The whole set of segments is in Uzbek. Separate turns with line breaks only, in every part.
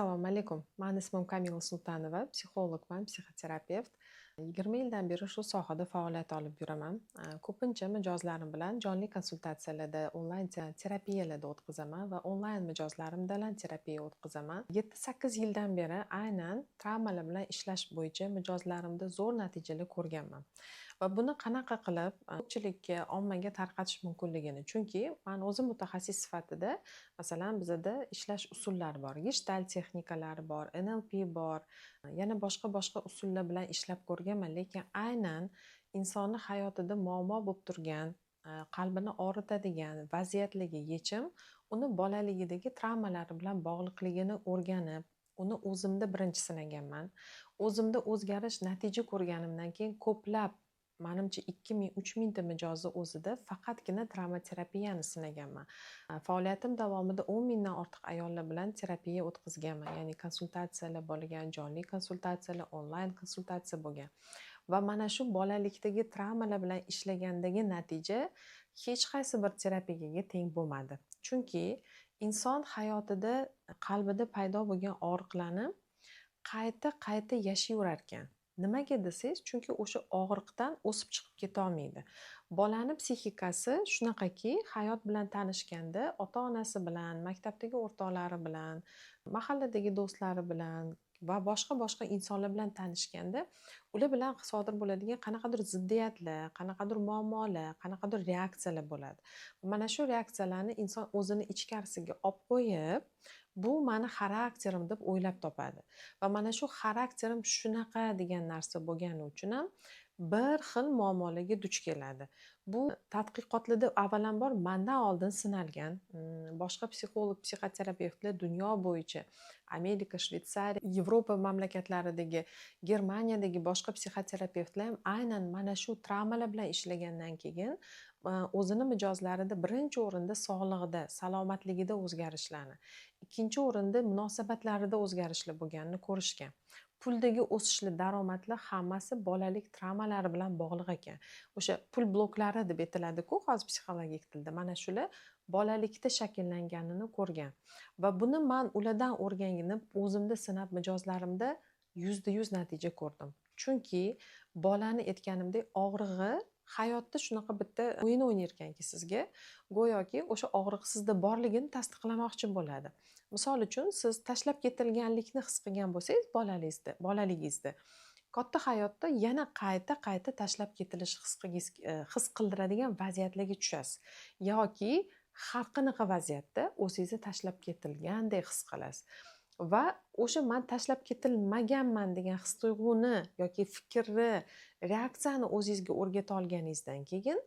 Assalomu alaykum. Mani ismim Kamila Sultanova, psixologman, psixoterapevt. 20 yildan beri shu sohada faoliyat olib yuraman. Ko'pincha mijozlarim bilan jonli konsultatsiyalarda, onlayn terapiyalarda o'tkazaman va onlayn mijozlarim bilan terapiya o'tkazaman. 7-8 yildan beri aynan travmalar bilan ishlash bo'yicha mijozlarimda zo'r natijalar ko'rganman. Va buni qanaqa qilib ko'pchilikka, ommaga tarqatish mumkinligini. Chunki men o'zim mutaxassis sifatida, masalan, bizada ishlash usullari bor, geshtalt texnikalari bor, NLP bor, yana boshqa usullar bilan ishlab ko'rganman, lekin aynan insonni hayotida muammo bo'lib turgan, qalbini og'ritadigan vaziyatlarga yechim uni bolaligidagi travmalari bilan bog'liqligini o'rganib, uni o'zimda birinchi sinaganman. O'zimda o'zgarish natija ko'rganimdan keyin ko'plab, manimcha 2000-3000 ta mijozni o'zida faqatgina travmaterapiyani sinaganman. Faoliyatim davomida 10 mingdan ortiq ayollar bilan terapiya o'tkazganman. Ya'ni konsultatsiyalar bo'lgan, jonli konsultatsiyalar, onlayn konsultatsiya bo'lgan. Va mana shu bolalikdagi travmalar bilan ishlagandagi natija hech qaysi bir terapiyaga teng bo'lmadi. Chunki inson hayotida, qalbida paydo bo'lgan og'riqlarni qayta yashayverar ekan. Nimaga desangiz, chunki o'sha og'riqdan o'sib chiqib ketolmaydi. Bolani psixikasi shunaqaki, hayot bilan tanishganda ota-onasi bilan, maktabdagi o'rtoqlari bilan, mahalladagi do'stlari bilan va boshqa insonlar bilan tanishganda ular bilan sodir bo'ladigan qanaqadir ziddiyatlar, qanaqadir muammolar, qanaqadir reaksiyalar bo'ladi. Mana shu reaksiyalarni inson o'zini ichkarisiga olib qo'yib, bu mani xarakterim deb o'ylab topadi. Va mana shu xarakterim shunaqa degan narsa bo'lgani uchun ham bir xil muammolarga duch keladi. Bu tadqiqotlarda avvalambor mendan oldin sinalgan, boshqa psixolog, psixoterapevtlar dunyo bo'yicha Amerika, Shvetsariya, Yevropa mamlakatlaridagi, Germaniyadagi boshqa psixoterapevtlar ham aynan mana shu travmalar bilan ishlagandan keyin o'zini mijozlarida birinchi o'rinda sog'lig'ida, salomatligida o'zgarishlarni, ikkinchi o'rinda munosabatlarida o'zgarishlar bo'lganini ko'rishgan. Puldagi o'sishli daromadlar hammasi bolalik travmalari bilan bog'liq ekan. O'sha pul bloklari deb aytiladi-ku hozir psixologik tilda. Mana shular bolalikda shakllanganini ko'rgan. Va buni men ulardan o'rganib, o'zimda sinab mijozlarimda 100% natija ko'rdim. Chunki bolani aytganimdek og'rig'i hayotda shunaqa bitta o'yin o'ynar ekanki sizga, go'yoki o'sha og'riq sizda borligini tasdiqlamoqchi bo'ladi. Misol uchun, siz tashlab ketilganlikni his qilgan bo'lsangiz bolaligingizda, katta hayotda yana qayta tashlab ketilish his qildiradigan vaziyatlarga tushasiz. Yoki har qanaqa vaziyatda o'zingizni tashlab ketilgandek his qilasiz. Va o'sha men tashlab ketilmaganman degan his tuyg'uni yoki fikrni, reaksiyani o'zingizga o'rgata olganingizdan keyin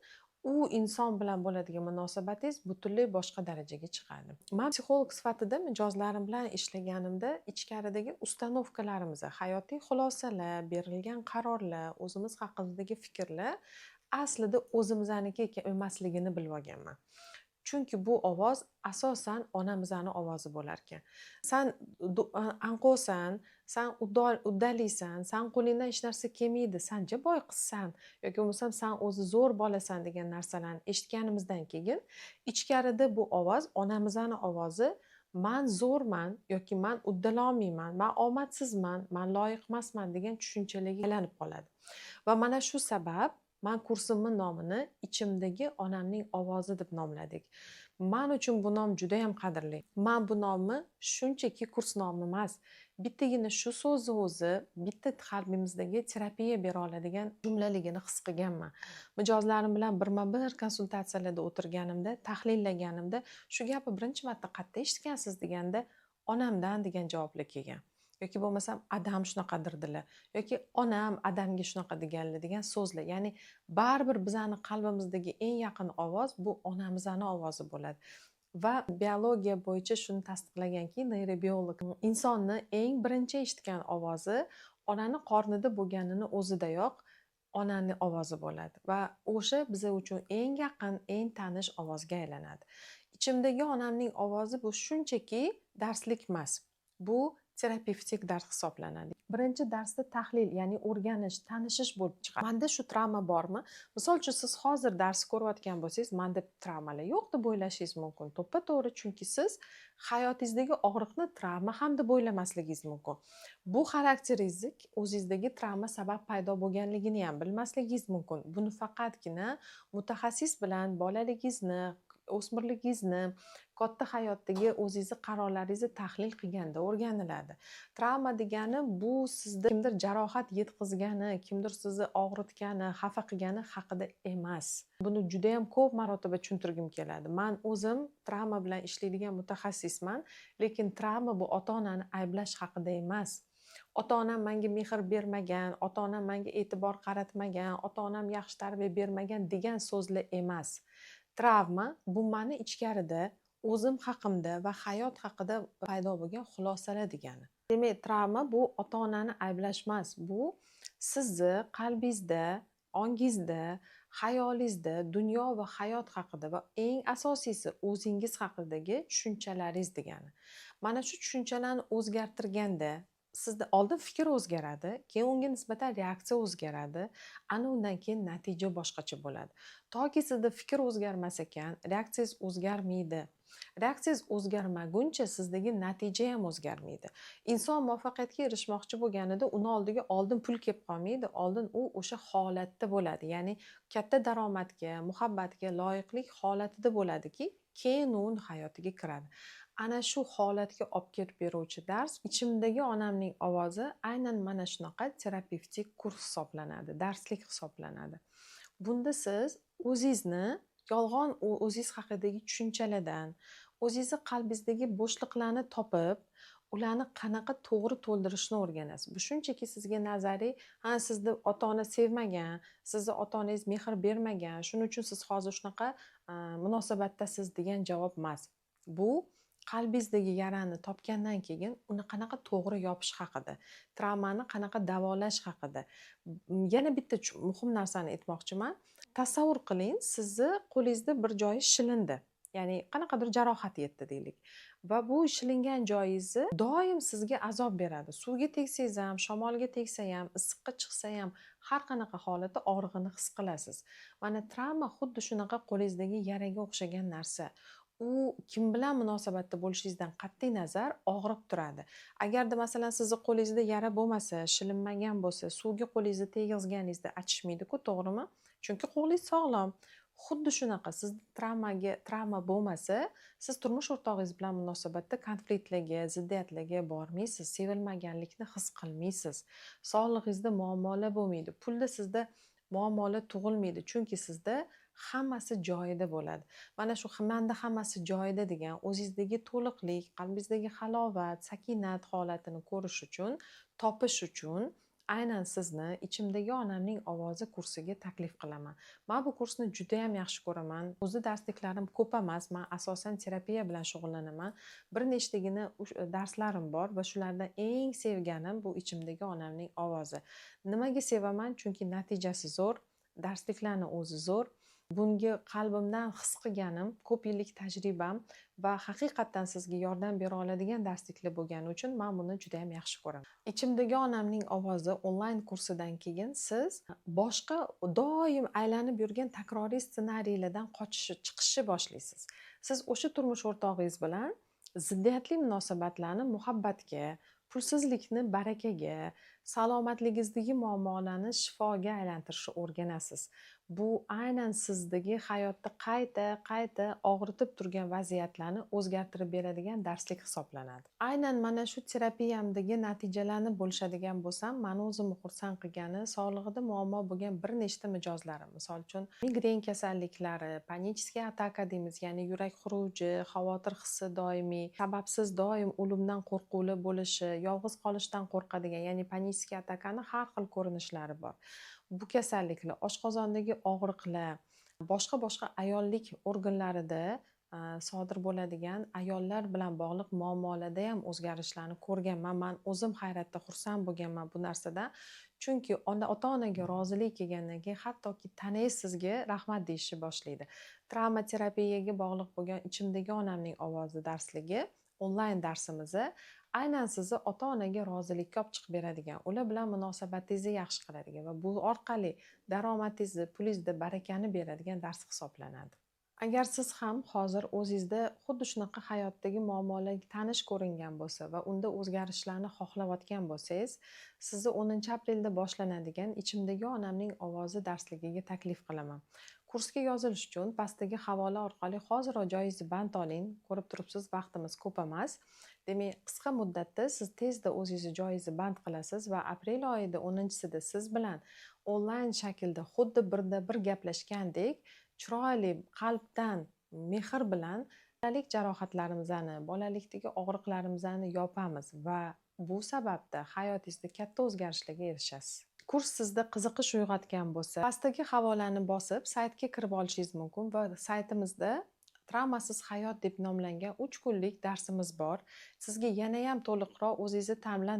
u inson bilan bo'ladigan munosabatingiz butunlay boshqa darajaga chiqadi. Men psixolog sifatida mijozlarim bilan ishlaganimda ichkaridagi ustanovkalarimiz, hayotiy xulosalar, berilgan qarorlar, o'zimiz haqidagi fikrlar aslida o'zimizaniki emasligini bilib olganman. Chunki bu ovoz asosan onamizning ovozi bo'lar ekan. Sen anqo'san, sen uddalisan, sen qo'lingdan hech narsa kelmaydi, sen boy qizsan yoki bo'lmasam sen o'zi zo'r bolasan degan narsalarni eshitganimizdan keyin ichkarida bu ovoz, onamizning ovozi, men zo'rman yoki men uddala olmayman, men omadsizman, men loyiq emasman degan tushunchalarga aylanib qoladi. Va mana shu sabab men kursimning nomini ichimdagi onamning ovozi deb nomladik. Men uchun bu nom juda ham qadrli. Men bu nomni shunchaki kurs nomi emas, bittagina shu so'zni o'zi bitta qalbimizdagi terapiya bera oladigan jumlaligini his qilganman. Mijozlarim bilan birma-bir konsultatsiyalarda o'tirganimda, tahlillaganimda shu gapni birinchi marta qayerda eshitgansiz deganda, onamdan degan javoblar kelgan. Yoki bo'lmasam adam shunaqa dirdilar yoki onam adamga shunaqa deganlar degan so'zlar. Ya'ni baribir bizning qalbimizdagi eng yaqin ovoz bu onamizning ovozi bo'ladi. Va biologiya bo'yicha shuni tasdiqlaganki, neyrobiolog insonni eng birinchi eshitgan ovozi onani qornida bo'lganini o'zidayoq onaning ovozi bo'ladi va o'sha biz uchun eng yaqin, eng tanish ovozga aylanadi. Ichimdagi onamning ovozi bu shunchaki darslik emas. Bu terapevtik dars hisoblanadi. Birinchi darsda tahlil, ya'ni o'rganish, tanishish bo'lib chiqadi. Manda shu travma bormi? Misol uchun siz hozir dars ko'rayotgan bo'lsangiz, manda travmalar yo'q deb o'ylashingiz mumkin. To'ppa-to'g'ri, chunki siz hayotingizdagi og'riqni travma ham deb o'ylamasligingiz mumkin. Bu xarakteringizga o'zingizdagi travma sabab paydo bo'lganligini ham bilmasligingiz mumkin. Buni faqatgina mutaxassis bilan bolaligingizni, o'smirligingizni, katta hayotdagi o'zingizni qarorlaringizni tahlil qilganda o'rganiladi. Travma degani bu sizda kimdir jarohat yetkazgani, kimdir sizni og'ritgani, xafa qilgani haqida emas. Buni juda ham ko'p marotaba tushuntirgim keladi. Men o'zim travma bilan ishlaydigan mutaxassisman, lekin travma bu ota-onani ayblash haqida emas. Ota-onam menga mehr bermagan, ota-onam menga e'tibor qaratmagan, ota-onam yaxshi tarbiya bermagan degan so'zlar emas. Travma bu meni ichkarida o'zim haqimda va hayot haqida paydo bo'lgan xulosalar degani. Demak, travma bu ota-onani ayblash emas. Bu sizni qalbingizda, ongingizda, xayolingizda dunyo va hayot haqida va eng asosiysi o'zingiz haqidagi tushunchalaringiz degani. Mana shu tushunchalarni o'zgartirganda sizda oldin fikr o'zgaradi, keyin unga nisbatan reaksiya o'zgaradi, ana undan keyin natija boshqacha bo'ladi. Toki sizda fikr o'zgarmas ekan, reaksiyangiz o'zgarmaydi. Reaksiyangiz o'zgarmaguncha sizdagi natija ham o'zgarmaydi. Inson muvaffaqiyatga erishmoqchi bo'lganida uni oldiga oldin pul kelib qolmaydi, oldin u o'sha holatda bo'ladi. Ya'ni katta daromadga, muhabbatga loyiqlik holatida bo'ladiki, keyin u hayotiga kiradi. Ana shu holatga olib kelib beruvchi dars ichimdagi onamning ovozi aynan mana shunaqa terapevtik kurs hisoblanadi, darslik hisoblanadi. Bunda siz o'zingizni yolg'on o'zingiz haqidagi tushunchalardan, o'zingizni qalbingizdagi bo'shliqlarni topib, ularni qanaqa to'g'ri to'ldirishni o'rganasiz. Bu shunchaki sizga nazariy, sizni ota-ona sevmagan, sizni ota-onangiz mehr bermagan, shuning uchun siz hozir shunaqa munosabatdasiz degan javob emas. Bu qalbingizdagi yarani topgandan keyin uni qanaqa to'g'ri yopish haqida, travmani qanaqa davolash haqida. Yana bitta muhim narsani aytmoqchiman. Tasavvur qiling, sizni qo'lingizda bir joyi shilindi. Ya'ni qanaqadir jarohat yetdi deylik. Va bu shilingan joyingizni doim sizga azob beradi. Suvga tegsangiz ham, shamolga tegsa ham, issiqqa chiqsa ham har qanaqa holatda og'rig'ini his qilasiz. Mana travma xuddi shunaqa qo'lingizdagi yaraga o'xshagan narsa. U kim bilan munosabatda bo'lishingizdan qat'iy nazar og'rib turadi. Agarda masalan sizni qo'lingizda yara bo'lmasa, shilinmagan bo'lsa, suvga qo'lingizni tegizganingizda achishmaydi-ku, to'g'rimi? Chunki qo'lingiz sog'lom. Xuddi shunaqa siz travma bo'lmasa, siz turmush o'rtog'ingiz bilan munosabatda konfliktlarga, ziddiyatlarga bormaysiz, sevilmaganlikni his qilmaysiz. Sog'lig'ingizda muammolar bo'lmaydi, pulda sizda muammolar tug'ilmaydi, chunki sizda hammasi joyida bo'ladi. Mana shu manda hammasi joyida degan o'zingizdagi to'liqlik, qalbingizdagi halovat, sakinat holatini ko'rish uchun, topish uchun aynan sizni ichimdagi onamning ovozi kursiga taklif qilaman. Men bu kursni juda ham yaxshi ko'raman. O'zi darsliklarim ko'p emas. Men asosan terapiya bilan shug'ullanaman. Bir nechtagina darslarim bor va shulardan eng sevganim bu ichimdagi onamning ovozi. Nimaga sevaman? Chunki natijasi zo'r, darsliklarning o'zi zo'r. Bunga qalbimdan his qilganim, ko'p yillik tajribam va haqiqatdan sizga yordam bera oladigan darsliklar bo'lgani uchun men buni juda ham yaxshi ko'raman. Ichimdagi onamning ovozi onlayn kursidan keyin siz boshqa doim aylanib yurgan takroriy ssenariylardan chiqishni boshlaysiz. Siz o'sha turmush o'rtog'ingiz bilan ziddiyatli munosabatlarni muhabbatga, pulsizlikni barakaga, salomatligingizdagi muammolarni shifoga aylantirishni o'rganasiz. Bu aynan sizdagi hayotda qayta og'ritib turgan vaziyatlarni o'zgartirib beradigan darslik hisoblanadi. Aynan mana shu terapiyamdagi natijalarni bo'lishadigan bo'lsam, meni o'zimni xursand qilgani sog'lig'ida muammo bo'lgan bir nechta mijozlarim. Misol uchun, migren kasalliklari, panichskiy ataka deymiz, ya'ni yurak xuruji, xavotir hissi doimiy, sababsiz doim o'limdan qo'rquvli bo'lishi, yolg'iz qolishdan qo'rqadigan, ya'ni panichskiy atakani har xil ko'rinishlari bor. Bu kasalliklar, oshqozondagi og'riqlar, boshqa ayollik organlarida sodir bo'ladigan ayollar bilan bog'liq muammolarda ham o'zgarishlarni ko'rganman. Men o'zim hayratda xursand bo'lganman bu narsadan. Chunki ota-onaga rozilik kelgandan keyin hattoki tanangiz sizga rahmat deyishni boshlaydi. Travma terapiyaga bog'liq bo'lgan ichimdagi onamning ovozi darsligi onlayn darsimizni aynan sizni ota-onaga rozilikka olib chiqib beradigan, ular bilan munosabatingizni yaxshi qiladigan va bu orqali daromadingizni, pulingizda barakani beradigan dars hisoblanadi. Agar siz ham hozir o'zingizda xuddi shunaqa hayotdagi muammolarga tanish ko'ringan bo'lsa va unda o'zgarishlarni xohlayotgan bo'lsangiz, sizni 10 aprelda boshlanadigan Ichimdagi onamning ovozi darsligiga taklif qilaman. Kursga yozilish uchun pastdagi havola orqali hoziroq joyingizni band oling. Ko'rib turibsiz, vaqtimiz ko'p emas. Demak, qisqa muddatda siz tezda o'zingizni joyingizni band qilasiz va aprel oyida 10-sida siz bilan onlayn shaklda xuddi birda bir gaplashgandek chiroyli qalbdan mehr bilan bolalik jarohatlarimizni, bolalikdagi og'riqlarimizni yopamiz va bu sababda hayotingizda katta o'zgarishlarga erishasiz. Kurs sizda qiziqish uyg'otgan bo'lsa, pastdagi havolani bosib saytga kirib olishingiz mumkin va saytimizda Travmasiz hayot deb nomlangan 3 kunlik darsimiz bor. Sizga yanayam to'liqroq o'zingizni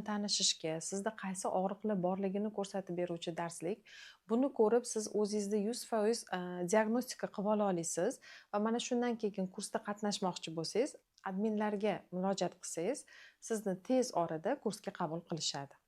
tanishishga, sizda qaysi og'riqlar borligini ko'rsatib beruvchi darslik. Buni ko'rib siz o'zingizni 100% diagnostika qilib ola olasiz va mana shundan keyin kursda qatnashmoqchi bo'lsangiz, adminlarga murojaat qilsangiz, sizni tez orada kursga qabul qilishadi.